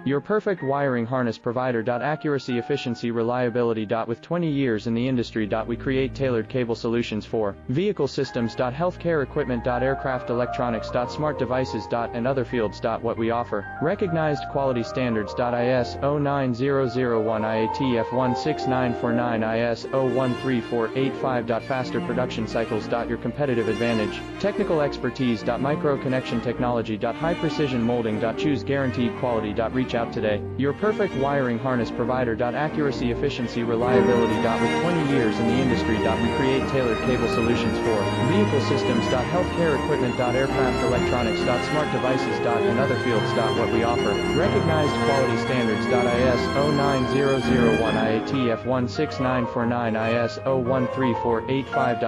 Your perfect wiring harness provider. Accuracy, efficiency, reliability. With 20 years in the industry. We create tailored cable solutions for vehicle systems. Healthcare equipment. Aircraft electronics. Smart devices. And other fields. What we offer. Recognized quality standards. ISO 9001, IATF 16949, ISO 13485. Faster production cycles. Your competitive advantage. Technical expertise. Micro connection technology. High precision molding. Choose guaranteed quality. Reach out today. Your perfect wiring harness provider. Accuracy, efficiency, reliability. With 20 years in the industry. We create tailored cable solutions for vehicle systems. Healthcare equipment. Aircraft electronics. Smart devices. And other fields. What we offer. Recognized quality standards. ISO 9001, IATF 16949, ISO 13485.